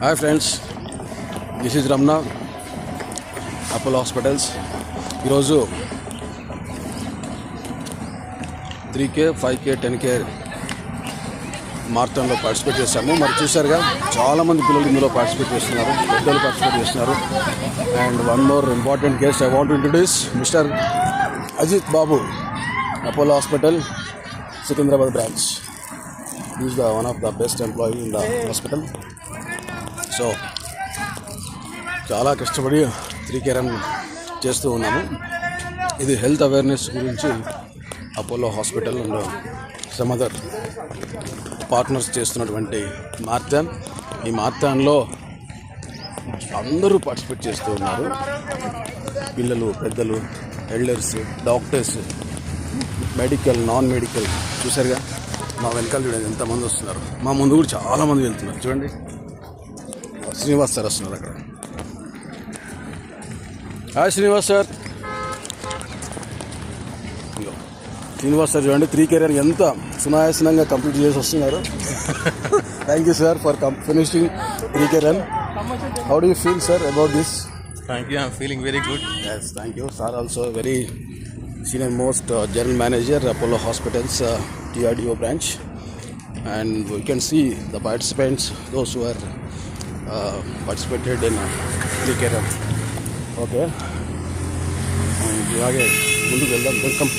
Hi friends, this is Ramna, Apollo Hospitals. ఈరోజు 3K, 5K, 10K మారథాన్లో participate చేశాము. మరి చూసారుగా చాలామంది పిల్లలు ఇందులో పార్టిసిపేట్ చేస్తున్నారు, పెద్దలు పార్టిసిపేట్ చేస్తున్నారు. And one more important guest I want to introduce mister Ajit Babu, Apollo hospital Secunderabad branch. Is the one of the best employee in the hospital. So చాలా కష్టపడి 3K రన్ చేస్తూ ఉన్నాము. ఇది హెల్త్ అవేర్నెస్ గురించి Apollo hospital and some other partners చేస్తున్నటువంటి marathon. ఈ మారథాన్లో అందరూ పార్టిసిపేట్ చేస్తూ ఉన్నారు. పిల్లలు, పెద్దలు, elders, doctors, medical, non medical. చూసారుగా మా వెనకాల చూడండి ఎంతమంది వస్తున్నారు. మా ముందు కూడా చాలామంది వెళ్తున్నారు. చూడండి శ్రీనివాస్ సార్ వస్తున్నారు అక్కడ. Hi Srinivas sir. Srinivas sir చూడండి 3K రన్ ఎంత సునాయాసనంగా కంప్లీట్ చేసి వస్తున్నారు. Thank you sir for finishing 3K run. How do you feel sir about this? Thank you. I'm feeling very good. Yes, thank you. Sir also very senior most general manager Apollo Hospitals TRDO branch, and we can see the participants, those who are participated in 3K run. Okay. ఇలాగే ముందుకు వెళ్దాం. Welcome.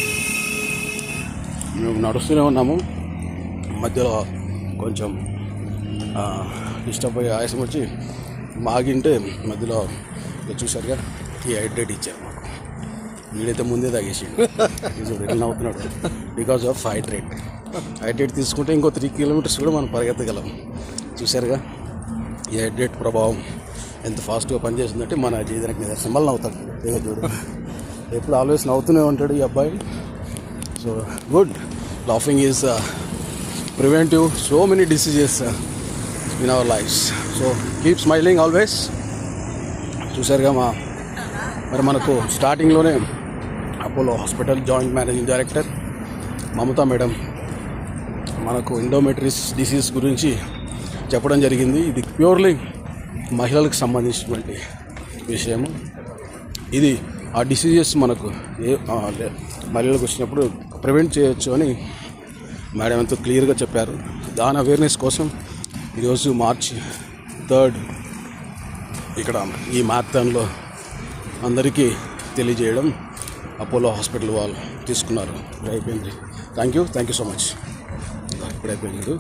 మేము నడుస్తూనే ఉన్నాము. మధ్యలో కొంచెం disturb అయ్యి ఆయాసం వచ్చి మాగింటే మధ్యలో చూసారుగా ఈ హైడ్రేట్ ఇచ్చారు మాకు. వీడైతే ముందే తాగేసి నవ్వుతున్నాడు బికాజ్ ఆఫ్ హైడ్రేట్ తీసుకుంటే ఇంకో 3 కిలోమీటర్స్ కూడా మనం పరిగెత్తగలం. చూసారుగా ఈ హైడ్రేట్ ప్రభావం ఎంత ఫాస్ట్గా పనిచేస్తుందంటే మన జీవితానికి నిదర్శనం. మళ్ళీ నవ్వుతాడు చూడు, ఎప్పుడు ఆల్వేస్ నవ్వుతూనే ఉంటాడు ఈ అబ్బాయి. So good. Laughing is preventive so many diseases in our lifes. So keep smiling always. చూసారుగా మరి మనకు స్టార్టింగ్లోనే Apollo hospital joint managing director Mamata madam మనకు ఎండోమెట్రిస్ డిసీజ్ గురించి చెప్పడం జరిగింది. ఇది ప్యూర్లీ మహిళలకు సంబంధించినటువంటి విషయము. ఇది ఆ డిసీజెస్ మనకు మహిళలకు వచ్చినప్పుడు ప్రివెంట్ చేయొచ్చు అని మేడం ఎంతో క్లియర్గా చెప్పారు. దాని అవేర్నెస్ కోసం ఈరోజు March 3 ఇక్కడ ఈ మారథాన్లో అందరికీ తెలియజేయడం అపోలో హాస్పిటల్ వాళ్ళు తీసుకున్నారు. ఇప్పుడు అయిపోయింది. Thank you so much. ఇప్పుడు అయిపోయింది.